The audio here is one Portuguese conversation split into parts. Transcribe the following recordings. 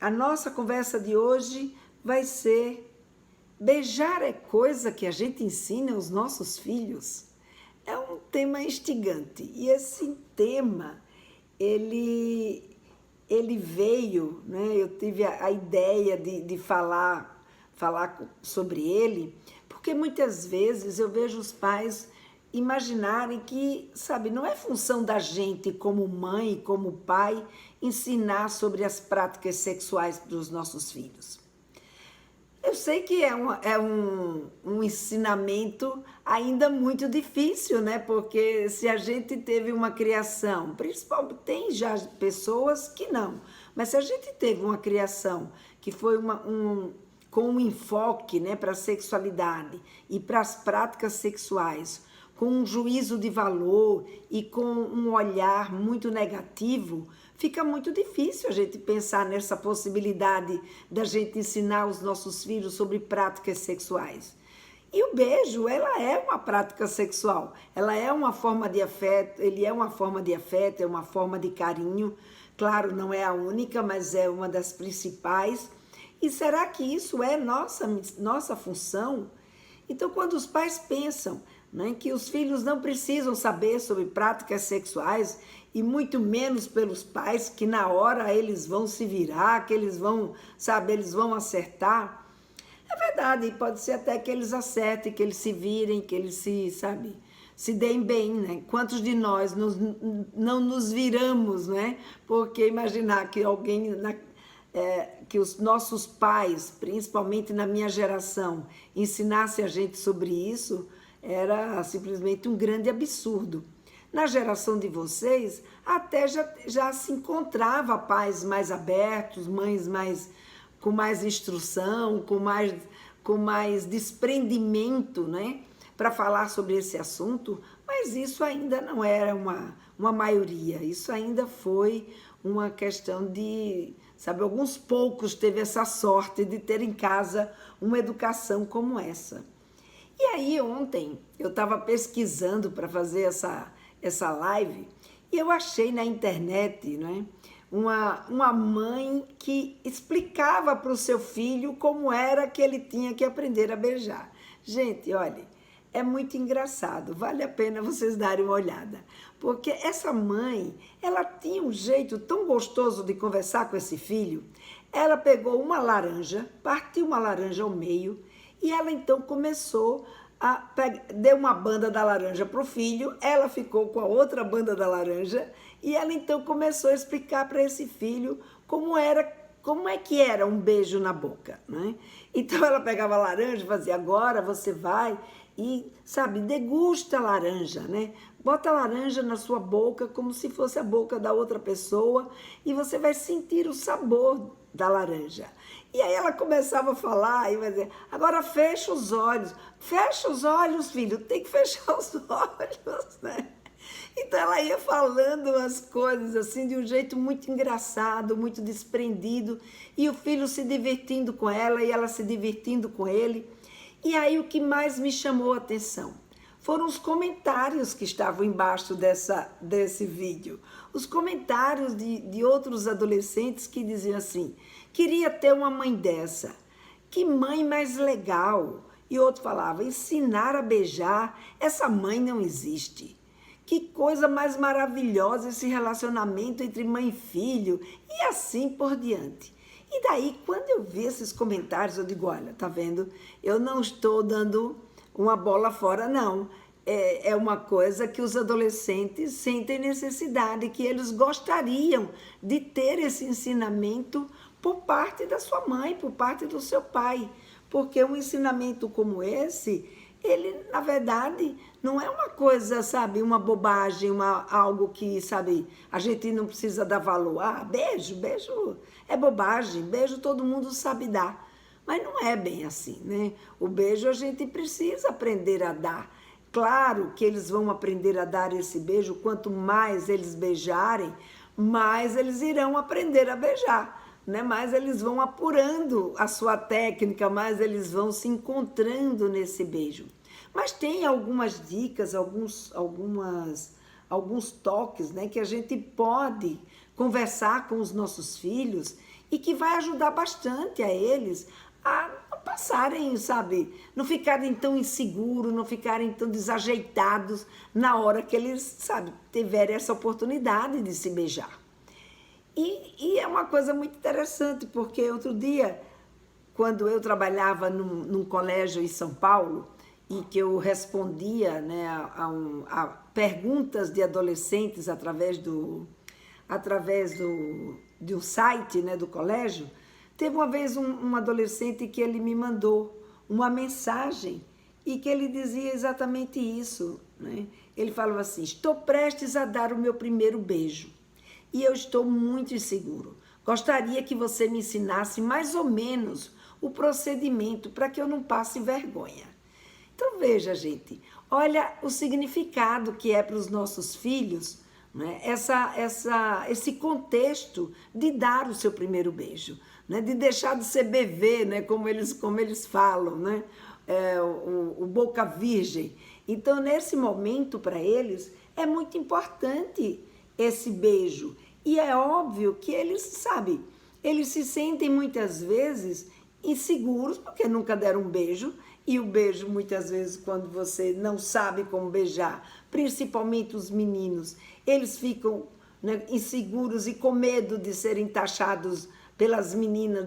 A nossa conversa de hoje vai ser: beijar é coisa que a gente ensina aos nossos filhos? É um tema instigante e esse tema ele veio, né? Eu tive a ideia de falar sobre ele, porque muitas vezes eu vejo os pais imaginarem que, sabe, não é função da gente como mãe, como pai, ensinar sobre as práticas sexuais dos nossos filhos. Eu sei que é um ensinamento ainda muito difícil, né? Porque se a gente teve uma criação, principalmente tem já pessoas que não, mas se a gente teve uma criação que foi com um enfoque, né, para a sexualidade e para as práticas sexuais, com um juízo de valor e com um olhar muito negativo, fica muito difícil a gente pensar nessa possibilidade da gente ensinar os nossos filhos sobre práticas sexuais. E o beijo, ela é uma prática sexual, ela é uma forma de afeto, ele é uma forma de afeto, é uma forma de carinho. Claro, não é a única, mas é uma das principais. E será que isso é nossa função? Então, quando os pais pensam, né, que os filhos não precisam saber sobre práticas sexuais, e muito menos pelos pais, que na hora eles vão se virar, que eles vão, sabe, eles vão acertar. É verdade, pode ser até que eles acertem, que eles se virem, que eles se deem bem, né? Quantos de nós não nos viramos, né? Porque imaginar que que os nossos pais, principalmente na minha geração, ensinassem a gente sobre isso, era simplesmente um grande absurdo. Na geração de vocês, até já se encontrava pais mais abertos, mães com mais instrução, com mais desprendimento, né, para falar sobre esse assunto, mas isso ainda não era uma maioria, isso ainda foi uma questão de, sabe, alguns poucos teve essa sorte de ter em casa uma educação como essa. E aí ontem eu estava pesquisando para fazer essa live e eu achei na internet, né, uma mãe que explicava para o seu filho como era que ele tinha que aprender a beijar. Gente, olha, é muito engraçado, vale a pena vocês darem uma olhada, porque essa mãe, ela tinha um jeito tão gostoso de conversar com esse filho. Ela pegou uma laranja, partiu uma laranja ao meio, e ela então começou deu uma banda da laranja para o filho, ela ficou com a outra banda da laranja, e ela então começou a explicar para esse filho como é que era um beijo na boca, né? Então ela pegava a laranja e fazia: agora você vai e, sabe, degusta a laranja, né? Bota a laranja na sua boca como se fosse a boca da outra pessoa e você vai sentir o sabor da laranja. E aí ela começava a falar e vai dizer: agora fecha os olhos. Fecha os olhos, filho, tem que fechar os olhos, né? Então ela ia falando as coisas assim de um jeito muito engraçado, muito desprendido, e o filho se divertindo com ela e ela se divertindo com ele. E aí o que mais me chamou a atenção foram os comentários que estavam embaixo desse vídeo. Os comentários de outros adolescentes que diziam assim: queria ter uma mãe dessa, que mãe mais legal. E outro falava: ensinar a beijar, essa mãe não existe. Que coisa mais maravilhosa esse relacionamento entre mãe e filho, e assim por diante. E daí, quando eu vi esses comentários, eu digo: olha, tá vendo? Eu não estou dando uma bola fora, não. É uma coisa que os adolescentes sentem necessidade, que eles gostariam de ter esse ensinamento por parte da sua mãe, por parte do seu pai. Porque um ensinamento como esse, ele, na verdade, não é uma coisa, sabe, uma bobagem, algo que, sabe, a gente não precisa dar valor. Ah, beijo é bobagem, beijo todo mundo sabe dar. Mas não é bem assim, né? O beijo a gente precisa aprender a dar. Claro que eles vão aprender a dar esse beijo, quanto mais eles beijarem, mais eles irão aprender a beijar, né? Mais eles vão apurando a sua técnica, mais eles vão se encontrando nesse beijo. Mas tem algumas dicas, alguns toques, né, que a gente pode conversar com os nossos filhos, e que vai ajudar bastante a eles a não passarem, sabe, não ficarem tão inseguros, não ficarem tão desajeitados na hora que eles, sabe, tiverem essa oportunidade de se beijar. E é uma coisa muito interessante, porque outro dia, quando eu trabalhava num colégio em São Paulo, e que eu respondia, né, a perguntas de adolescentes através de um site, né, do colégio, teve uma vez um adolescente que ele me mandou uma mensagem e que ele dizia exatamente isso, né? Ele falava assim: estou prestes a dar o meu primeiro beijo e eu estou muito inseguro. Gostaria que você me ensinasse mais ou menos o procedimento para que eu não passe vergonha. Então veja, gente, olha o significado que é para os nossos filhos, né? Esse contexto de dar o seu primeiro beijo, né? De deixar de ser bebê, né? Como eles falam, né? O boca virgem. Então, nesse momento, para eles, é muito importante esse beijo. E é óbvio que eles, sabe, eles se sentem muitas vezes inseguros porque nunca deram um beijo. E o beijo, muitas vezes, quando você não sabe como beijar, principalmente os meninos, eles ficam, né, inseguros e com medo de serem taxados pelas meninas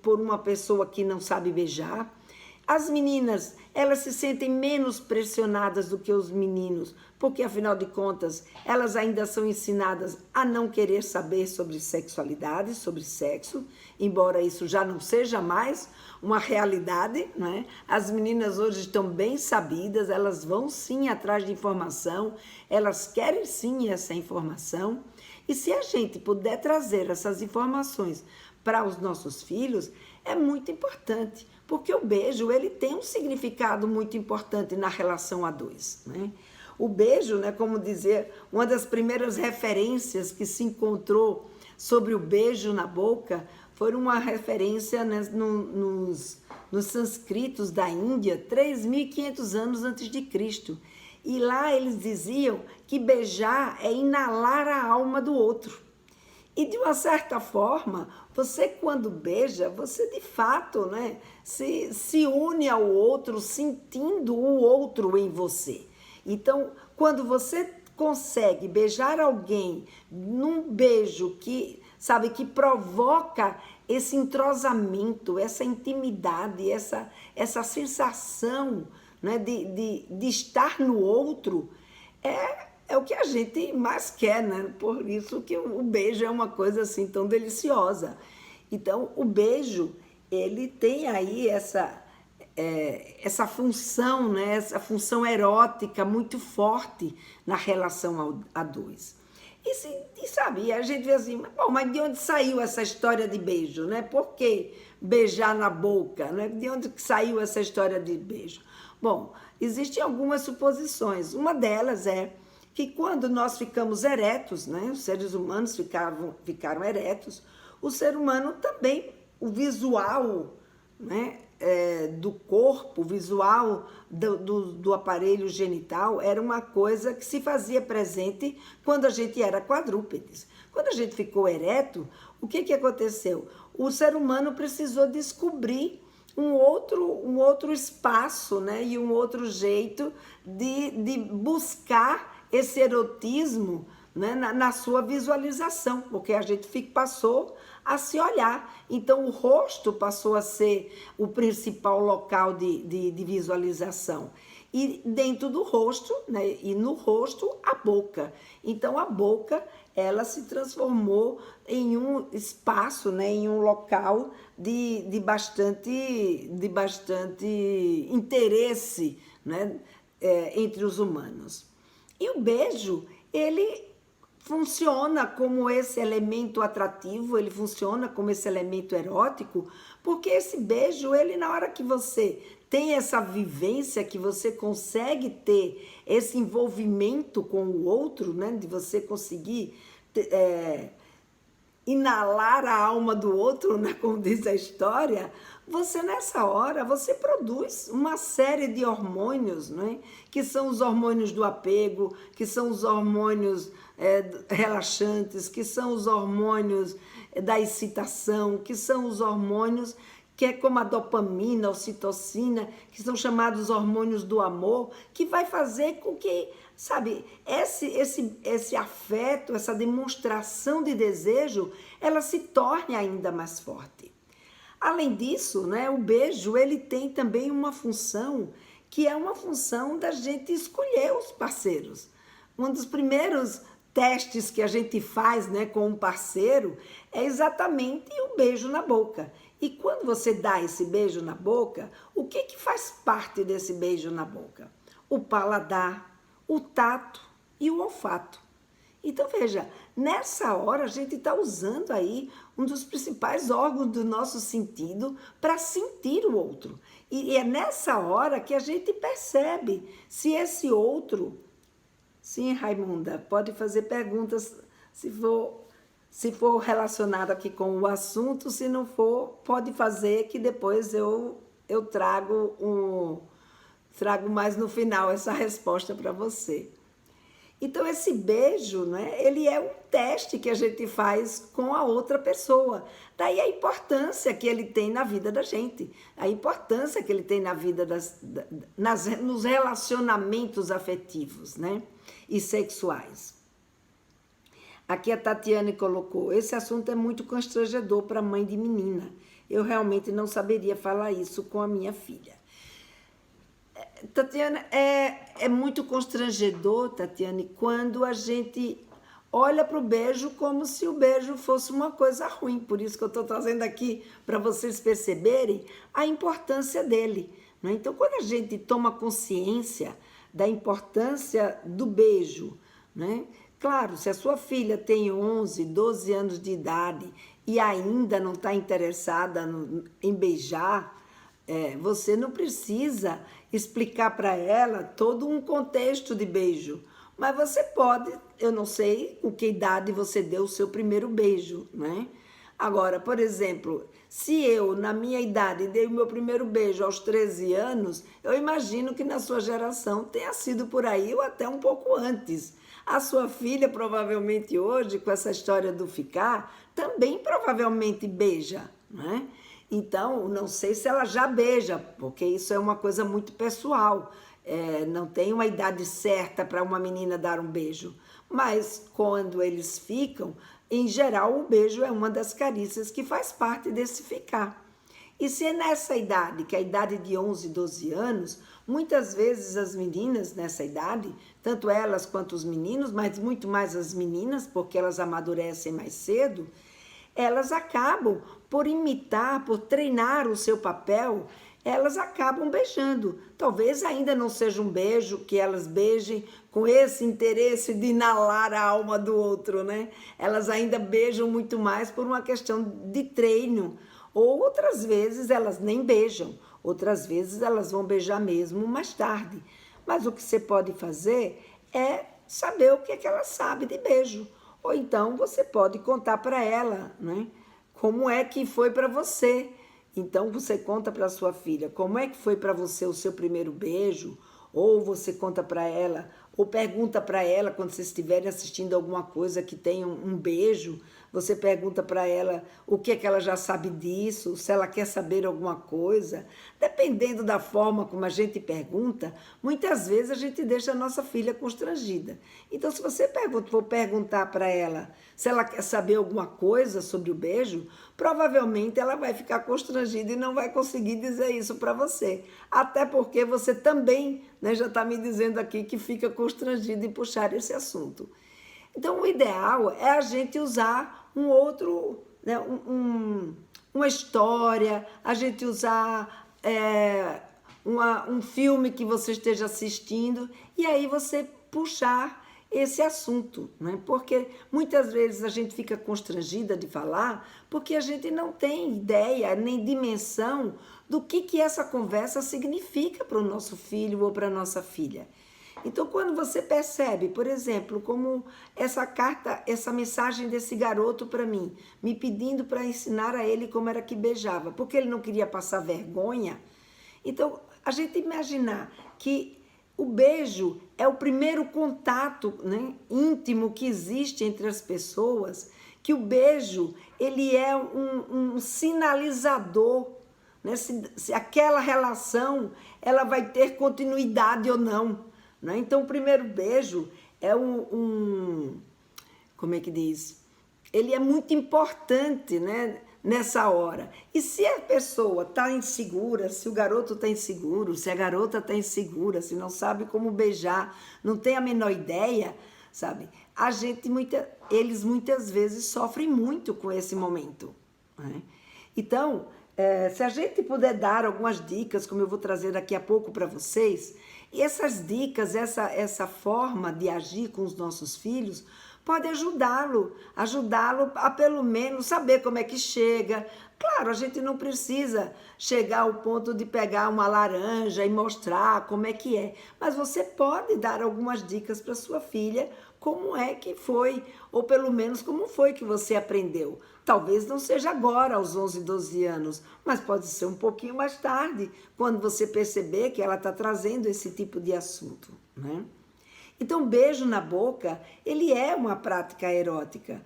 por uma pessoa que não sabe beijar. As meninas, elas se sentem menos pressionadas do que os meninos, porque, afinal de contas, elas ainda são ensinadas a não querer saber sobre sexualidade, sobre sexo, embora isso já não seja mais uma realidade, né? As meninas hoje estão bem sabidas, elas vão sim atrás de informação, elas querem sim essa informação, e se a gente puder trazer essas informações para os nossos filhos, é muito importante, porque o beijo, ele tem um significado muito importante na relação a dois, né? O beijo, né, como dizer, uma das primeiras referências que se encontrou sobre o beijo na boca foi uma referência, né, nos sânscritos da Índia, 3.500 anos antes de Cristo. E lá eles diziam que beijar é inalar a alma do outro. E de uma certa forma, você quando beija, você de fato, né, se une ao outro, sentindo o outro em você. Então, quando você consegue beijar alguém num beijo que, sabe, que provoca esse entrosamento, essa intimidade, essa sensação, né, de estar no outro, é o que a gente mais quer, né? Por isso que o beijo é uma coisa assim tão deliciosa. Então, o beijo, ele tem aí essa função, né? Essa função erótica muito forte na relação a dois. E sabe, a gente vê assim, bom, mas de onde saiu essa história de beijo, né? Por que beijar na boca, né? De onde saiu essa história de beijo? Bom, existem algumas suposições. Uma delas é que quando nós ficamos eretos, né? Os seres humanos ficaram eretos, o ser humano também, o visual, né, do corpo, o visual do aparelho genital era uma coisa que se fazia presente quando a gente era quadrúpedes. Quando a gente ficou ereto, o que aconteceu? O ser humano precisou descobrir um outro espaço, né, e um outro jeito de buscar esse erotismo, né, na sua visualização, porque a gente passou a se olhar. Então, o rosto passou a ser o principal local de visualização. E dentro do rosto, né, e no rosto, a boca. Então, a boca, ela se transformou em um espaço, né, em um local de bastante interesse, né, entre os humanos. E o beijo, ele funciona como esse elemento atrativo, ele funciona como esse elemento erótico, porque esse beijo, ele na hora que você tem essa vivência, que você consegue ter esse envolvimento com o outro, né, de você conseguir inalar a alma do outro, né, como diz a história, você nessa hora, você produz uma série de hormônios, né, que são os hormônios do apego, que são os hormônios relaxantes, que são os hormônios da excitação, que são os hormônios, que é como a dopamina, a ocitocina, que são chamados hormônios do amor, que vai fazer com que, sabe, esse afeto, essa demonstração de desejo, ela se torne ainda mais forte. Além disso, né, o beijo, ele tem também uma função, que é uma função da gente escolher os parceiros. Um dos primeiros testes que a gente faz, né, com um parceiro é exatamente o beijo na boca. E quando você dá esse beijo na boca, o que faz parte desse beijo na boca? O paladar, o tato e o olfato. Então, veja, nessa hora a gente está usando aí um dos principais órgãos do nosso sentido para sentir o outro. E é nessa hora que a gente percebe se esse outro... Sim, Raimunda, pode fazer perguntas se for relacionado aqui com o assunto. Se não for, pode fazer, que depois eu trago mais no final essa resposta para você. Então, esse beijo, né, ele é um teste que a gente faz com a outra pessoa. Daí a importância que ele tem na vida da gente, a importância que ele tem na vida nos relacionamentos afetivos, né, e sexuais. Aqui a Tatiane colocou: esse assunto é muito constrangedor para mãe de menina. Eu realmente não saberia falar isso com a minha filha. Tatiana, é muito constrangedor, Tatiane, quando a gente olha para o beijo como se o beijo fosse uma coisa ruim. Por isso que eu estou trazendo aqui para vocês perceberem a importância dele, né? Então, quando a gente toma consciência da importância do beijo, né? Claro, se a sua filha tem 11, 12 anos de idade e ainda não está interessada em beijar, você não precisa explicar para ela todo um contexto de beijo, mas você pode, eu não sei com que idade você deu o seu primeiro beijo, né? Agora, por exemplo, se eu, na minha idade, dei o meu primeiro beijo aos 13 anos, eu imagino que na sua geração tenha sido por aí ou até um pouco antes. A sua filha, provavelmente hoje, com essa história do ficar, também provavelmente beija, né? Então, não sei se ela já beija, porque isso é uma coisa muito pessoal. Não tem uma idade certa para uma menina dar um beijo. Mas quando eles ficam, em geral, o beijo é uma das carícias que faz parte desse ficar. E se é nessa idade, que é a idade de 11, 12 anos, muitas vezes as meninas nessa idade, tanto elas quanto os meninos, mas muito mais as meninas, porque elas amadurecem mais cedo, elas acabam por imitar, por treinar o seu papel, elas acabam beijando. Talvez ainda não seja um beijo que elas beijem com esse interesse de inalar a alma do outro, né? Elas ainda beijam muito mais por uma questão de treino. Ou outras vezes elas nem beijam, outras vezes elas vão beijar mesmo mais tarde. Mas o que você pode fazer é saber o que é que ela sabe de beijo. Ou então você pode contar para ela, né? Como é que foi para você. Então você conta para sua filha como é que foi para você o seu primeiro beijo, ou você conta para ela, ou pergunta para ela quando vocês estiverem assistindo alguma coisa que tenha um beijo, você pergunta para ela o que é que ela já sabe disso, se ela quer saber alguma coisa. Dependendo da forma como a gente muitas vezes a gente deixa a nossa filha constrangida. Então, se você for perguntar para ela se ela quer saber alguma coisa sobre o beijo, provavelmente ela vai ficar constrangida e não vai conseguir dizer isso para você. Até porque você também, né, já está me dizendo aqui que fica constrangida em puxar esse assunto. Então, o ideal é a gente usar um outro, né, uma história, a gente usar um filme que você esteja assistindo e aí você puxar esse assunto, né? Porque muitas vezes a gente fica constrangida de falar porque a gente não tem ideia nem dimensão do que essa conversa significa para o nosso filho ou para a nossa filha. Então, quando você percebe, por exemplo, como essa carta, essa mensagem desse garoto para mim, me pedindo para ensinar a ele como era que beijava, porque ele não queria passar vergonha. Então, a gente imaginar que o beijo é o primeiro contato, né, íntimo que existe entre as pessoas, que o beijo, ele é um sinalizador, né? Se aquela relação, ela vai ter continuidade ou não, né? Então, o primeiro beijo é como é que diz? Ele é muito importante, né, nessa hora. E se a pessoa está insegura, se o garoto está inseguro, se a garota está insegura, se não sabe como beijar, não tem a menor ideia, sabe? Eles muitas vezes sofrem muito com esse momento, né? Então, se a gente puder dar algumas dicas, como eu vou trazer daqui a pouco para vocês, e essas dicas, essa forma de agir com os nossos filhos, pode ajudá-lo a pelo menos saber como é que chega. Claro, a gente não precisa chegar ao ponto de pegar uma laranja e mostrar como é que é, mas você pode dar algumas dicas para sua filha, como é que foi, ou pelo menos como foi que você aprendeu. Talvez não seja agora, aos 11, 12 anos, mas pode ser um pouquinho mais tarde, quando você perceber que ela está trazendo esse tipo de assunto, né? Então, beijo na boca, ele é uma prática erótica.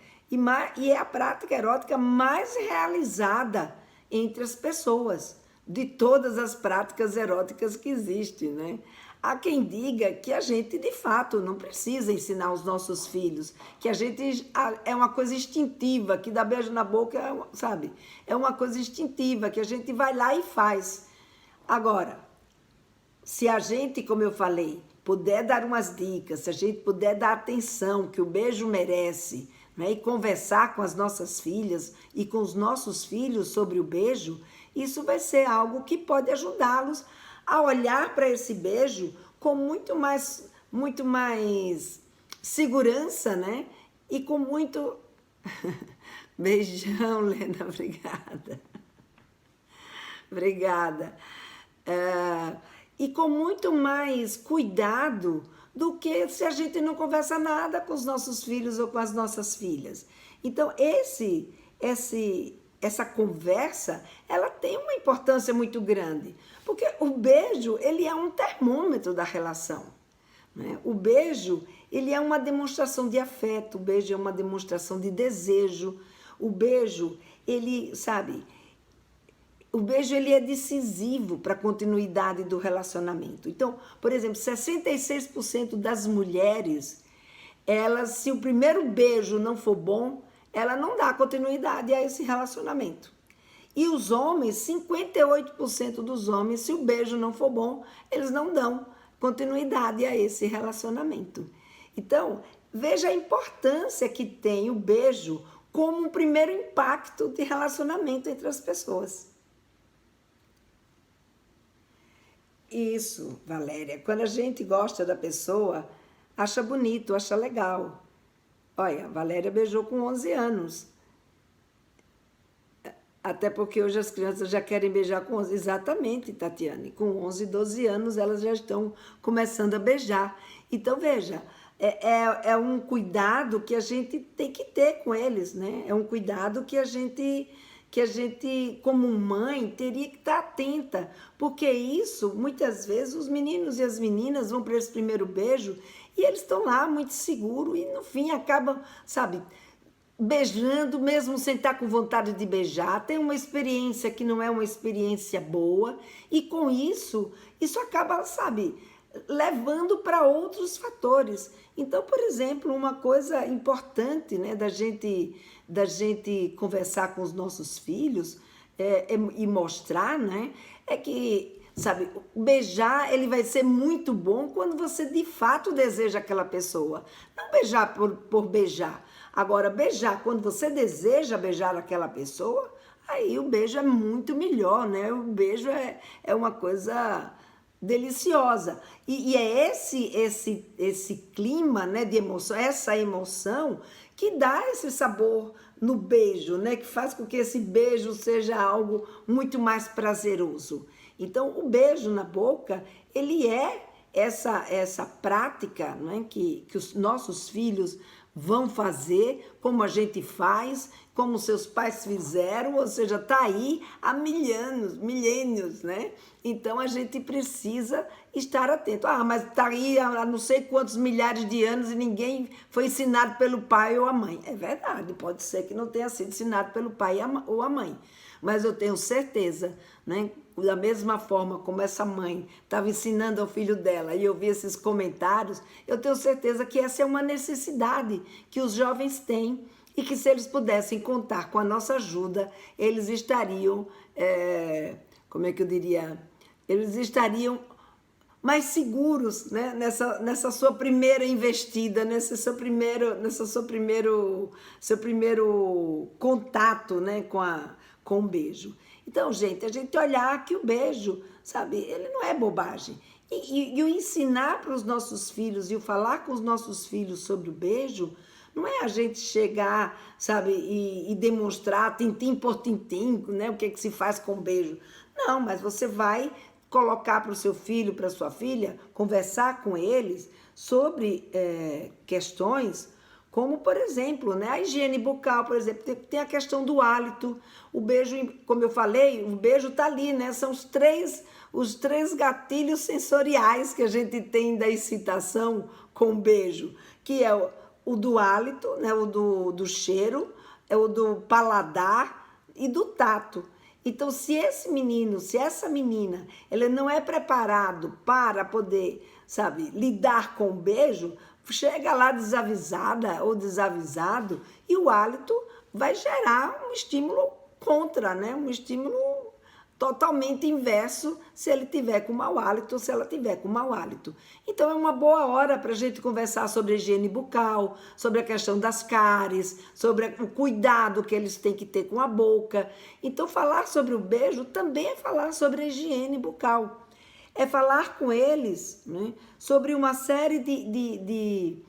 E é a prática erótica mais realizada entre as pessoas, de todas as práticas eróticas que existem, né? Há quem diga que a gente, de fato, não precisa ensinar os nossos filhos, que a gente é uma coisa instintiva, que dar beijo na boca, sabe? É uma coisa instintiva, que a gente vai lá e faz. Agora, se a gente, como eu falei, puder dar umas dicas, se a gente puder dar atenção que o beijo merece, né, e conversar com as nossas filhas e com os nossos filhos sobre o beijo, isso vai ser algo que pode ajudá-los a olhar para esse beijo com muito mais segurança, né? E com muito... Beijão, Lena, obrigada. Obrigada. E com muito mais cuidado do que se a gente não conversa nada com os nossos filhos ou com as nossas filhas. Então, essa conversa, ela tem uma importância muito grande, porque o beijo, ele é um termômetro da relação, né? O beijo, ele é uma demonstração de afeto, o beijo é uma demonstração de desejo, o beijo, ele, sabe... O beijo, ele é decisivo para a continuidade do relacionamento. Então, por exemplo, 66% das mulheres, se o primeiro beijo não for bom, ela não dá continuidade a esse relacionamento. E os homens, 58% dos homens, se o beijo não for bom, eles não dão continuidade a esse relacionamento. Então, veja a importância que tem o beijo como um primeiro impacto de relacionamento entre as pessoas. Isso, Valéria. Quando a gente gosta da pessoa, acha bonito, acha legal. Olha, a Valéria beijou com 11 anos. Até porque hoje as crianças já querem beijar com 11. Exatamente, Tatiane. Com 11, 12 anos, elas já estão começando a beijar. Então, veja, é um cuidado que a gente tem que ter com eles, né? É um cuidado que a gente, como mãe, teria que estar atenta, porque isso, muitas vezes, os meninos e as meninas vão para esse primeiro beijo e eles estão lá muito seguros e, no fim, acabam, sabe, beijando, mesmo sem estar com vontade de beijar, tem uma experiência que não é uma experiência boa e, com isso acaba, sabe, levando para outros fatores. Então, por exemplo, uma coisa importante, né, da gente conversar com os nossos filhos e mostrar, né, é que, sabe, beijar, ele vai ser muito bom quando você de fato deseja aquela pessoa. Não beijar por beijar. Agora, beijar quando você deseja beijar aquela pessoa, aí o beijo é muito melhor, né? O beijo é uma coisa deliciosa. E é esse clima, né, de emoção, essa emoção que dá esse sabor no beijo, né, que faz com que esse beijo seja algo muito mais prazeroso. Então, o beijo na boca, ele é essa prática, né, que os nossos filhos vão fazer, como a gente faz, como seus pais fizeram, ou seja, está aí há milênios, né? Então a gente precisa estar atento. Ah, mas está aí há não sei quantos milhares de anos e ninguém foi ensinado pelo pai ou a mãe. É verdade, pode ser que não tenha sido ensinado pelo pai ou a mãe, mas eu tenho certeza, né? Da mesma forma como essa mãe estava ensinando ao filho dela e eu vi esses comentários, eu tenho certeza que essa é uma necessidade que os jovens têm e que se eles pudessem contar com a nossa ajuda, eles estariam, como é que eu diria, eles estariam mais seguros, né? nessa sua primeira investida, seu primeiro contato, né? com o beijo. Então, gente, a gente olhar que o beijo, sabe, ele não é bobagem. E o ensinar para os nossos filhos e o falar com os nossos filhos sobre o beijo, não é a gente chegar, sabe, e demonstrar tintim por tintim, né, o que se faz com o beijo. Não, mas você vai colocar para o seu filho, para a sua filha, conversar com eles sobre questões como, por exemplo, né, a higiene bucal, por exemplo, tem a questão do hálito. O beijo, como eu falei, o beijo está ali, né? São os três gatilhos sensoriais que a gente tem da excitação com o beijo, que é o do hálito, né, o do cheiro, é o do paladar e do tato. Então, se esse menino, se essa menina, ele não é preparado para poder, sabe, lidar com o beijo, chega lá desavisada ou desavisado e o hálito vai gerar um estímulo contra, né? Um estímulo totalmente inverso se ele tiver com mau hálito ou se ela tiver com mau hálito. Então é uma boa hora para a gente conversar sobre a higiene bucal, sobre a questão das cáries, sobre o cuidado que eles têm que ter com a boca. Então falar sobre o beijo também é falar sobre a higiene bucal. É falar com eles, né, sobre uma série de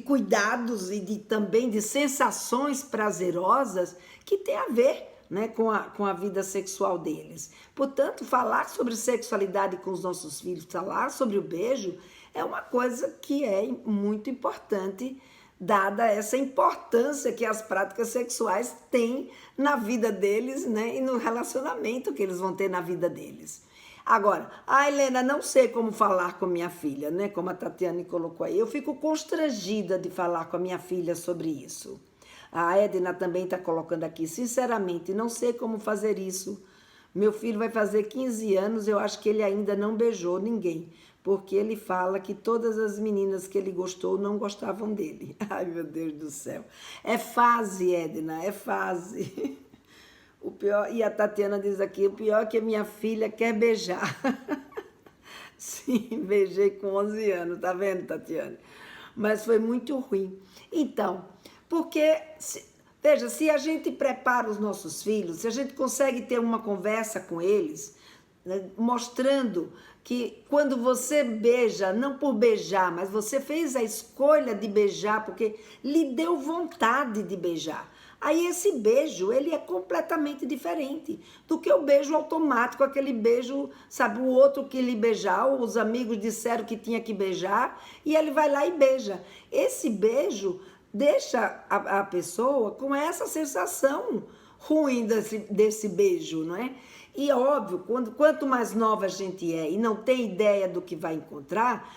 cuidados e também de sensações prazerosas que tem a ver, né, com a vida sexual deles. Portanto, falar sobre sexualidade com os nossos filhos, falar sobre o beijo, é uma coisa que é muito importante, dada essa importância que as práticas sexuais têm na vida deles, né, e no relacionamento que eles vão ter na vida deles. Agora, Helena, não sei como falar com minha filha, né, como a Tatiane colocou aí. Eu fico constrangida de falar com a minha filha sobre isso. A Edna também está colocando aqui, sinceramente, não sei como fazer isso. Meu filho vai fazer 15 anos, eu acho que ele ainda não beijou ninguém, porque ele fala que todas as meninas que ele gostou não gostavam dele. Ai, meu Deus do céu. É fase, Edna, é fase. O pior, e a Tatiana diz aqui, o pior é que a minha filha quer beijar. Sim, beijei com 11 anos, tá vendo, Tatiana? Mas foi muito ruim. Então, porque, veja, se a gente prepara os nossos filhos, se a gente consegue ter uma conversa com eles, né, mostrando que quando você beija, não por beijar, mas você fez a escolha de beijar porque lhe deu vontade de beijar. Aí esse beijo, ele é completamente diferente do que o beijo automático, aquele beijo, sabe, o outro que lhe beijar, os amigos disseram que tinha que beijar, e ele vai lá e beija. Esse beijo deixa a pessoa com essa sensação ruim desse beijo, não é? E óbvio, quanto mais nova a gente é e não tem ideia do que vai encontrar,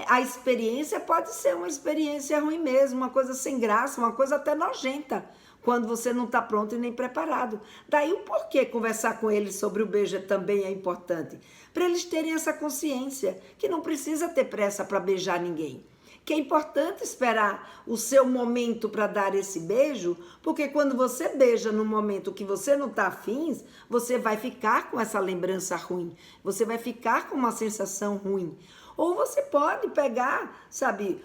a experiência pode ser uma experiência ruim mesmo, uma coisa sem graça, uma coisa até nojenta, quando você não está pronto e nem preparado. Daí o porquê conversar com eles sobre o beijo também é importante, para eles terem essa consciência que não precisa ter pressa para beijar ninguém, que é importante esperar o seu momento para dar esse beijo, porque quando você beija no momento que você não está afim, você vai ficar com essa lembrança ruim, você vai ficar com uma sensação ruim. Ou você pode pegar, sabe,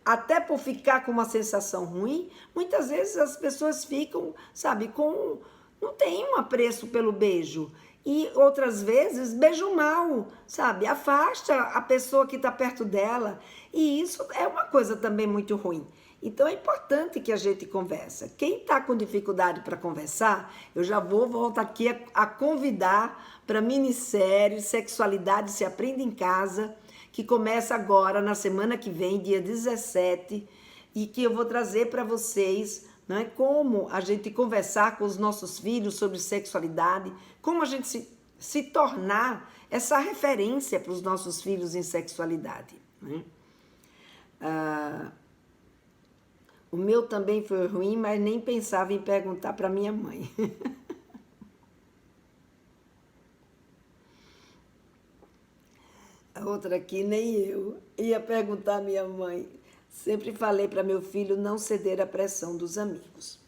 até por ficar com uma sensação ruim, muitas vezes as pessoas ficam, sabe, não tem um apreço pelo beijo. E outras vezes beijam mal, sabe, afasta a pessoa que está perto dela. E isso é uma coisa também muito ruim. Então é importante que a gente converse. Quem está com dificuldade para conversar, eu já volto aqui a convidar para a minissérie Sexualidade se Aprende em Casa, que começa agora, na semana que vem, dia 17, e que eu vou trazer para vocês, né, como a gente conversar com os nossos filhos sobre sexualidade, como a gente se tornar essa referência para os nossos filhos em sexualidade, né? O meu também foi ruim, mas nem pensava em perguntar para minha mãe. A outra aqui, nem eu. Ia perguntar à minha mãe. Sempre falei para meu filho não ceder à pressão dos amigos.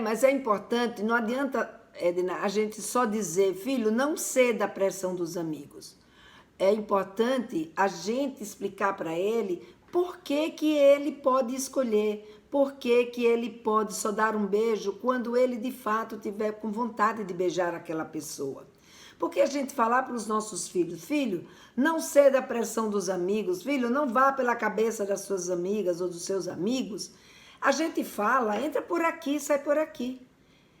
Mas é importante, não adianta, Edna, a gente só dizer, filho, não ceda à pressão dos amigos. É importante a gente explicar para ele por que que ele pode escolher, por que que ele pode só dar um beijo quando ele de fato tiver com vontade de beijar aquela pessoa. Porque a gente falar para os nossos filhos, filho, não ceda à pressão dos amigos, filho, não vá pela cabeça das suas amigas ou dos seus amigos. A gente fala, entra por aqui, sai por aqui.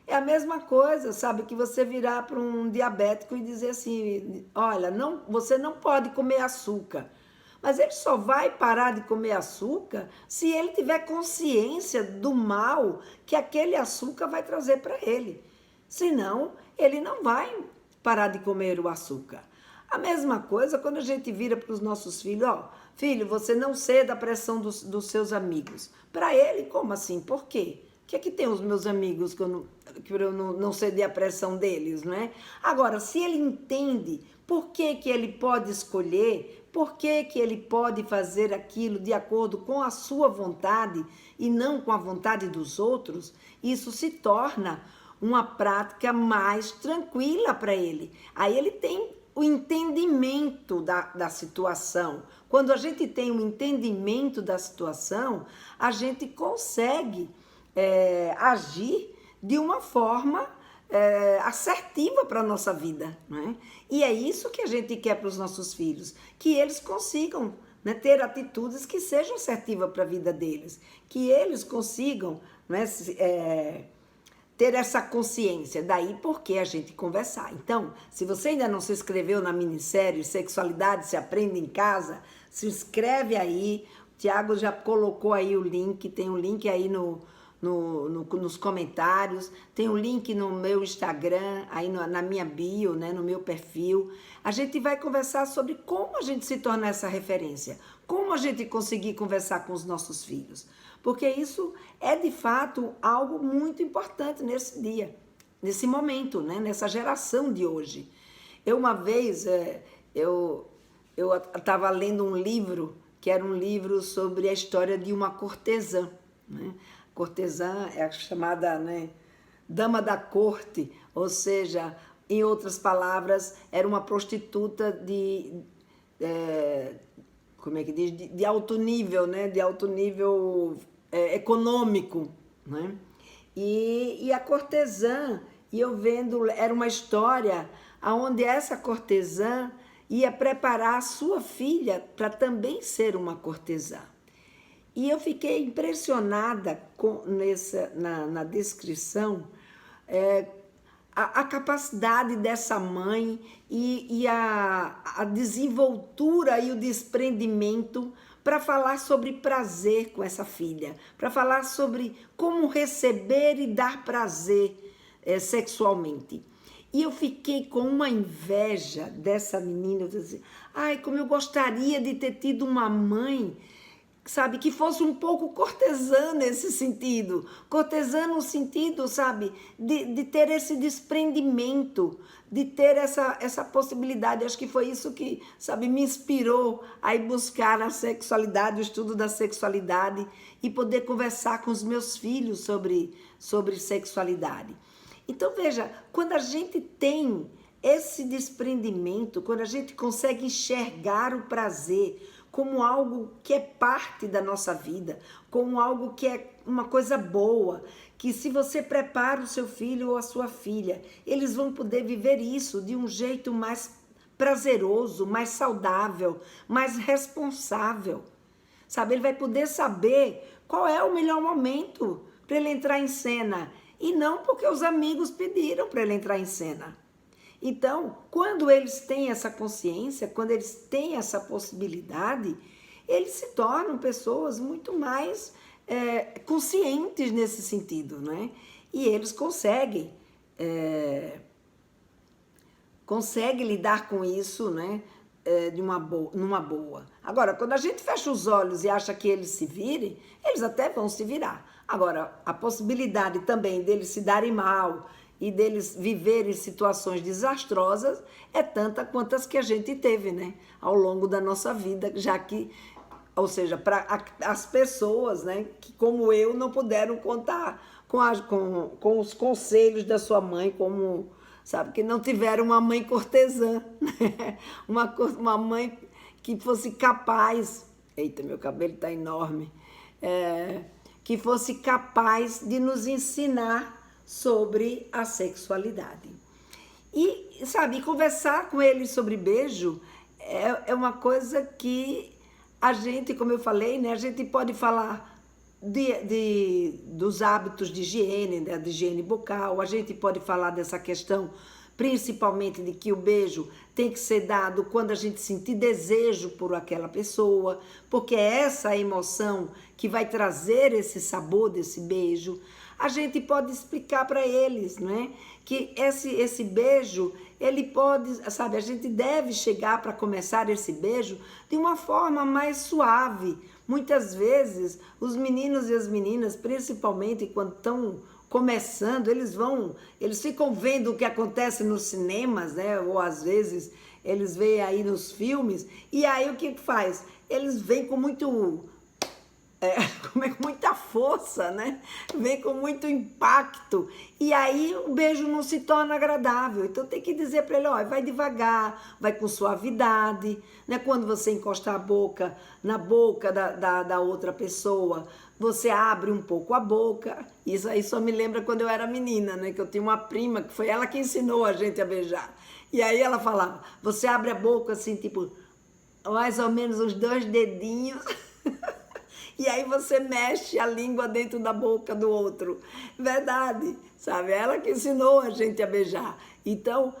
É a mesma coisa, sabe, que você virar para um diabético e dizer assim, olha, não, você não pode comer açúcar. Mas ele só vai parar de comer açúcar se ele tiver consciência do mal que aquele açúcar vai trazer para ele. Senão, ele não vai parar de comer o açúcar. A mesma coisa quando a gente vira para os nossos filhos, ó, filho, você não ceda à pressão dos seus amigos. Para ele, como assim? Por quê? O que é que tem os meus amigos que eu não ceder à pressão deles, não é? Agora, se ele entende por que que ele pode escolher, por que que ele pode fazer aquilo de acordo com a sua vontade e não com a vontade dos outros, isso se torna uma prática mais tranquila para ele. Aí ele tem o entendimento da situação. Quando a gente tem um entendimento da situação, a gente consegue agir de uma forma assertiva para a nossa vida, né? E é isso que a gente quer para os nossos filhos, que eles consigam, né, ter atitudes que sejam assertivas para a vida deles, que eles consigam, né, ter essa consciência, daí porque a gente conversar. Então, se você ainda não se inscreveu na minissérie Sexualidade se Aprende em Casa, se inscreve aí, o Tiago já colocou aí o link, tem um link aí nos comentários, tem um link no meu Instagram, aí na minha bio, né, no meu perfil. A gente vai conversar sobre como a gente se torna essa referência, como a gente conseguir conversar com os nossos filhos. Porque isso é, de fato, algo muito importante nesse dia, nesse momento, né? Nessa geração de hoje. Eu, uma vez, eu estava lendo um livro, que era um livro sobre a história de uma cortesã, né? Cortesã é a chamada, né, dama da corte, ou seja, em outras palavras, era uma prostituta como é que diz? De alto nível, né? De alto nível econômico, né? E a cortesã, e eu vendo, era uma história onde essa cortesã ia preparar a sua filha para também ser uma cortesã. E eu fiquei impressionada na descrição, a capacidade dessa mãe e a desenvoltura e o desprendimento para falar sobre prazer com essa filha, para falar sobre como receber e dar prazer sexualmente. E eu fiquei com uma inveja dessa menina, eu disse, ai, como eu gostaria de ter tido uma mãe, sabe, que fosse um pouco cortesã nesse sentido. Cortesã no sentido, sabe, de ter esse desprendimento, de ter essa possibilidade. Acho que foi isso que, sabe, me inspirou a ir buscar a sexualidade, o estudo da sexualidade e poder conversar com os meus filhos sobre sexualidade. Então, veja, quando a gente tem esse desprendimento, quando a gente consegue enxergar o prazer como algo que é parte da nossa vida, como algo que é uma coisa boa, que se você prepara o seu filho ou a sua filha, eles vão poder viver isso de um jeito mais prazeroso, mais saudável, mais responsável. Sabe, ele vai poder saber qual é o melhor momento para ele entrar em cena, e não porque os amigos pediram para ele entrar em cena. Então, quando eles têm essa consciência, quando eles têm essa possibilidade, eles se tornam pessoas muito mais conscientes nesse sentido, né? E eles conseguem lidar com isso, né? Numa boa. Agora, quando a gente fecha os olhos e acha que eles se virem, eles até vão se virar. Agora, a possibilidade também deles se darem mal e deles viverem situações desastrosas é tanta quantas que a gente teve, né? Ao longo da nossa vida, já que, ou seja, para as pessoas, né, que como eu não puderam contar com os conselhos da sua mãe, como, sabe, que não tiveram uma mãe cortesã, né? Uma mãe que fosse capaz, eita, meu cabelo está enorme, que fosse capaz de nos ensinar sobre a sexualidade. E, sabe, conversar com eles sobre beijo é uma coisa que a gente, como eu falei, né, a gente pode falar dos hábitos de higiene, né, de higiene bucal, a gente pode falar dessa questão principalmente de que o beijo tem que ser dado quando a gente sentir desejo por aquela pessoa, porque é essa emoção que vai trazer esse sabor desse beijo. A gente pode explicar para eles, né, que esse beijo, ele pode, sabe, a gente deve chegar para começar esse beijo de uma forma mais suave. Muitas vezes, os meninos e as meninas, principalmente quando estão começando, eles ficam vendo o que acontece nos cinemas, né? Ou às vezes eles veem aí nos filmes, e aí o que faz? Eles vêm com muita força, né? Vem com muito impacto, e aí o beijo não se torna agradável. Então tem que dizer para ele, ó, vai devagar, vai com suavidade, né? Quando você encosta a boca na boca da outra pessoa, você abre um pouco a boca. Isso aí só me lembra quando eu era menina, né? Que eu tinha uma prima, que foi ela que ensinou a gente a beijar. E aí ela falava, você abre a boca assim, tipo, mais ou menos uns 2 dedinhos... E aí você mexe a língua dentro da boca do outro. Verdade, sabe? Ela que ensinou a gente a beijar. Então,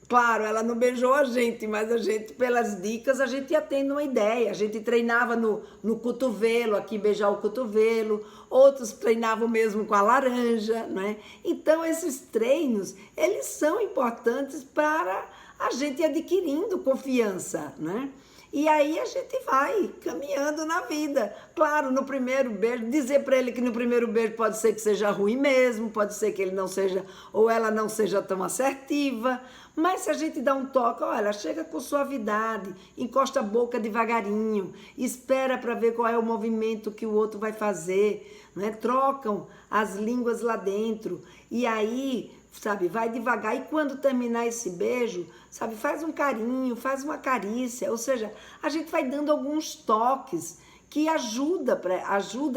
claro, ela não beijou a gente, mas a gente, pelas dicas, a gente ia tendo uma ideia. A gente treinava no cotovelo, aqui beijar o cotovelo. Outros treinavam mesmo com a laranja, né? Então, esses treinos, eles são importantes para a gente ir adquirindo confiança, né? E aí a gente vai caminhando na vida. Claro, no primeiro beijo, dizer para ele que no primeiro beijo pode ser que seja ruim mesmo, pode ser que ele não seja, ou ela não seja tão assertiva, mas se a gente dá um toque, olha, chega com suavidade, encosta a boca devagarinho, espera para ver qual é o movimento que o outro vai fazer, né? Trocam as línguas lá dentro, e aí, sabe, vai devagar, e quando terminar esse beijo, sabe, faz um carinho, faz uma carícia, ou seja, a gente vai dando alguns toques que ajuda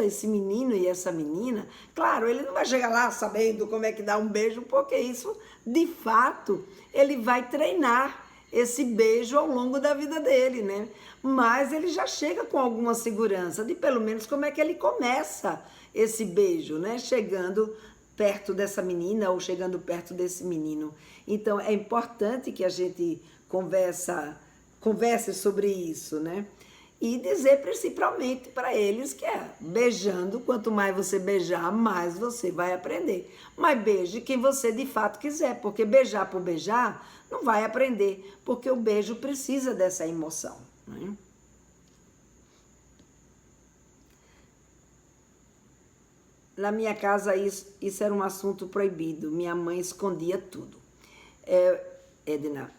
esse menino e essa menina. Claro, ele não vai chegar lá sabendo como é que dá um beijo, porque isso, de fato, ele vai treinar esse beijo ao longo da vida dele, né? Mas ele já chega com alguma segurança de pelo menos como é que ele começa esse beijo, né? Chegando perto dessa menina ou chegando perto desse menino. Então, é importante que a gente converse sobre isso, né? E dizer principalmente para eles que beijando, quanto mais você beijar, mais você vai aprender. Mas beije quem você de fato quiser, porque beijar por beijar não vai aprender, porque o beijo precisa dessa emoção, né? Na minha casa, isso era um assunto proibido. Minha mãe escondia tudo. Edna,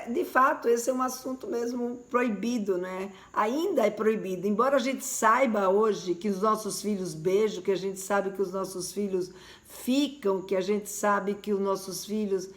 de fato, esse é um assunto mesmo proibido, né? Ainda é proibido. Embora a gente saiba hoje que os nossos filhos beijam, que a gente sabe que os nossos filhos ficam, que a gente sabe que os nossos filhos...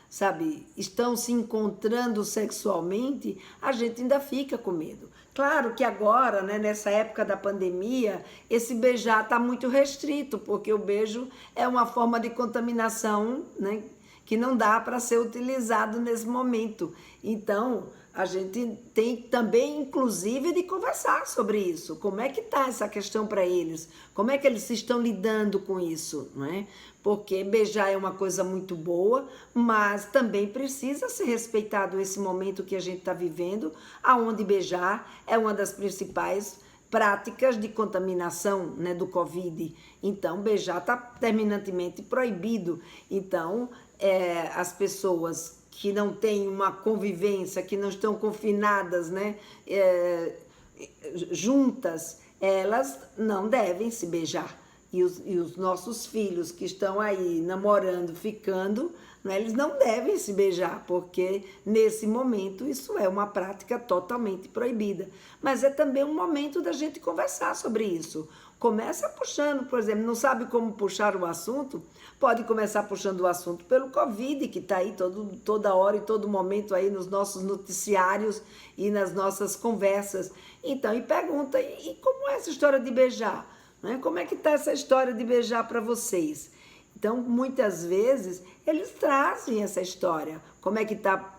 sabe, estão se encontrando sexualmente, a gente ainda fica com medo. Claro que agora, né, nessa época da pandemia, esse beijar está muito restrito, porque o beijo é uma forma de contaminação, né, que não dá para ser utilizado nesse momento. Então, a gente tem também, inclusive, de conversar sobre isso. Como é que está essa questão para eles? Como é que eles estão lidando com isso, não é? Porque beijar é uma coisa muito boa, mas também precisa ser respeitado esse momento que a gente está vivendo, aonde beijar é uma das principais práticas de contaminação, né, do Covid. Então, beijar está terminantemente proibido. Então, as pessoas que não têm uma convivência, que não estão confinadas, né, juntas, elas não devem se beijar. E os nossos filhos que estão aí namorando, ficando, né, eles não devem se beijar, porque nesse momento isso é uma prática totalmente proibida. Mas é também um momento da gente conversar sobre isso. Começa puxando, por exemplo, não sabe como puxar o assunto? Pode começar puxando o assunto pelo Covid, que está aí toda hora e todo momento aí nos nossos noticiários e nas nossas conversas. Então, e pergunta, e como é essa história de beijar? Né? Como é que está essa história de beijar para vocês? Então, muitas vezes, eles trazem essa história. Como é que está,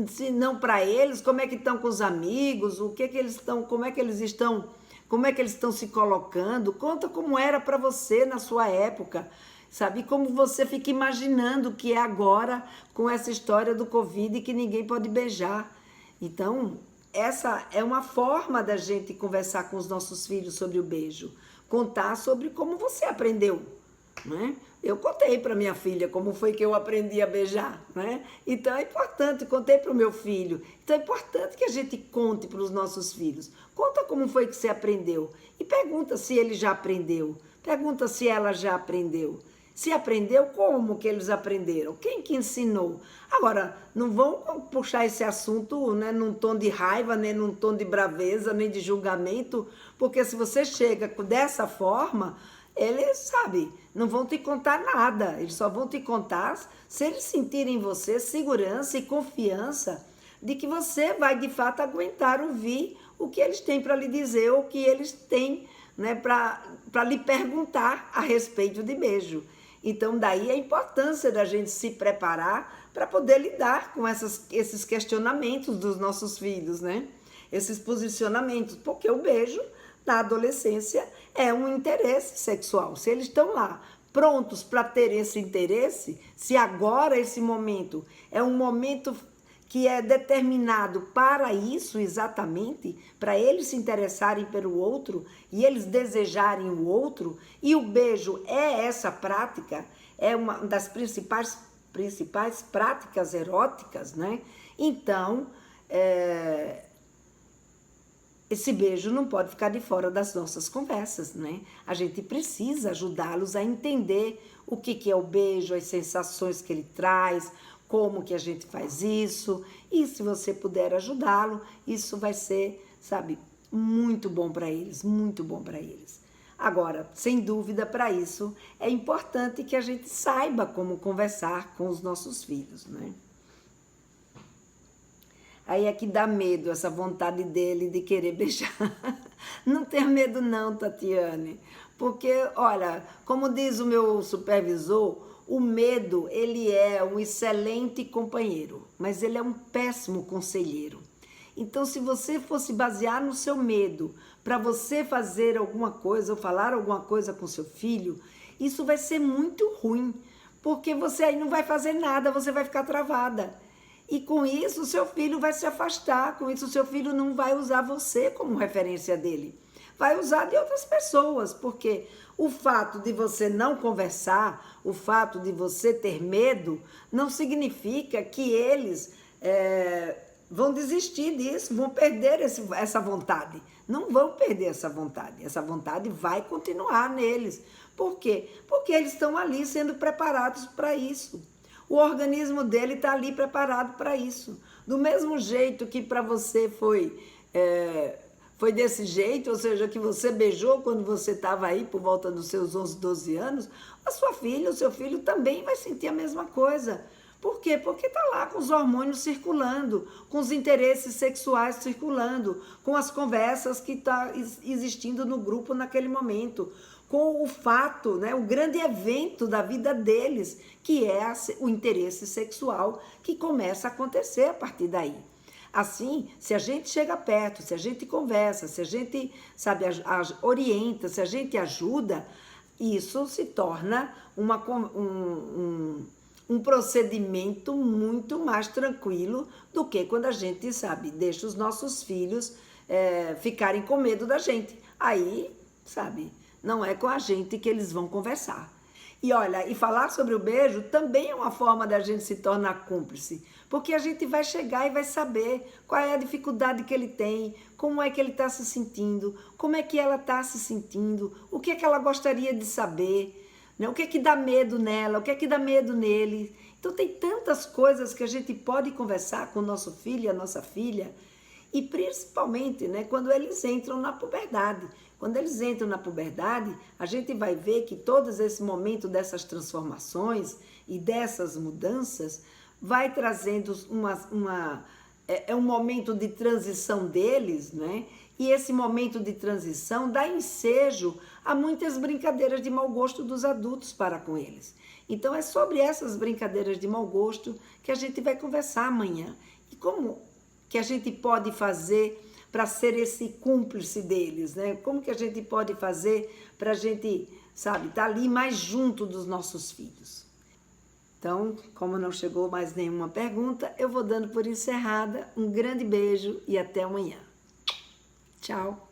se não para eles, como é que estão com os amigos, o que eles estão, como é que eles estão se colocando. Conta como era para você na sua época, sabe? Como você fica imaginando que é agora com essa história do Covid que ninguém pode beijar. Então, essa é uma forma da gente conversar com os nossos filhos sobre o beijo. Contar sobre como você aprendeu, né? Eu contei para minha filha como foi que eu aprendi a beijar, né? Então é importante, contei para o meu filho. Então é importante que a gente conte para os nossos filhos. Conta como foi que você aprendeu e pergunta se ele já aprendeu. Pergunta se ela já aprendeu. Se aprendeu, como que eles aprenderam? Quem que ensinou? Agora, não vão puxar esse assunto, né, num tom de raiva, nem num tom de braveza, nem de julgamento, porque se você chega dessa forma, eles, sabe, não vão te contar nada. Eles só vão te contar se eles sentirem em você segurança e confiança de que você vai, de fato, aguentar ouvir o que eles têm para lhe dizer, ou o que eles têm, né, para lhe perguntar a respeito de beijo. Então, daí a importância da gente se preparar para poder lidar com esses questionamentos dos nossos filhos, né? Esses posicionamentos, porque o beijo, na adolescência, é um interesse sexual. Se eles estão lá prontos para ter esse interesse, se agora esse momento é um momento que é determinado para isso exatamente, para eles se interessarem pelo outro e eles desejarem o outro, e o beijo é essa prática, é uma das principais práticas eróticas, né? Então, esse beijo não pode ficar de fora das nossas conversas, né? A gente precisa ajudá-los a entender o que é o beijo, as sensações que ele traz, como que a gente faz isso, e se você puder ajudá-lo, isso vai ser, sabe, muito bom para eles, muito bom para eles. Agora, sem dúvida, para isso, é importante que a gente saiba como conversar com os nossos filhos, né? Aí é que dá medo, essa vontade dele de querer beijar. Não tenha medo não, Tatiane, porque, olha, como diz o meu supervisor, o medo, ele é um excelente companheiro, mas ele é um péssimo conselheiro. Então, se você fosse basear no seu medo para você fazer alguma coisa ou falar alguma coisa com seu filho, isso vai ser muito ruim, porque você aí não vai fazer nada, você vai ficar travada. E com isso, o seu filho vai se afastar, com isso, o seu filho não vai usar você como referência dele. Vai usar de outras pessoas, porque o fato de você não conversar, o fato de você ter medo, não significa que eles vão desistir disso, vão perder essa vontade. Não vão perder essa vontade vai continuar neles. Por quê? Porque eles estão ali sendo preparados para isso. O organismo dele está ali preparado para isso. Do mesmo jeito que para você foi desse jeito, ou seja, que você beijou quando você estava aí por volta dos seus 11, 12 anos, a sua filha, o seu filho também vai sentir a mesma coisa. Por quê? Porque está lá com os hormônios circulando, com os interesses sexuais circulando, com as conversas que estão existindo no grupo naquele momento, com o fato, né, o grande evento da vida deles, que é o interesse sexual que começa a acontecer a partir daí. Assim, se a gente chega perto, se a gente conversa, se a gente, sabe, orienta, se a gente ajuda, isso se torna um procedimento muito mais tranquilo do que quando a gente, sabe, deixa os nossos filhos ficarem com medo da gente. Aí, sabe, não é com a gente que eles vão conversar. E olha, e falar sobre o beijo também é uma forma da gente se tornar cúmplice, porque a gente vai chegar e vai saber qual é a dificuldade que ele tem, como é que ele está se sentindo, como é que ela está se sentindo, o que é que ela gostaria de saber, né? O que é que dá medo nela, o que é que dá medo nele. Então tem tantas coisas que a gente pode conversar com o nosso filho e a nossa filha, e principalmente, né, quando eles entram na puberdade. Quando eles entram na puberdade, a gente vai ver que todos esse momento dessas transformações e dessas mudanças vai trazendo um momento de transição deles, né? E esse momento de transição dá ensejo a muitas brincadeiras de mau gosto dos adultos para com eles. Então é sobre essas brincadeiras de mau gosto que a gente vai conversar amanhã. E como que a gente pode fazer para ser esse cúmplice deles, né? Como que a gente pode fazer para a gente, sabe, estar ali mais junto dos nossos filhos? Então, como não chegou mais nenhuma pergunta, eu vou dando por encerrada. Um grande beijo e até amanhã. Tchau!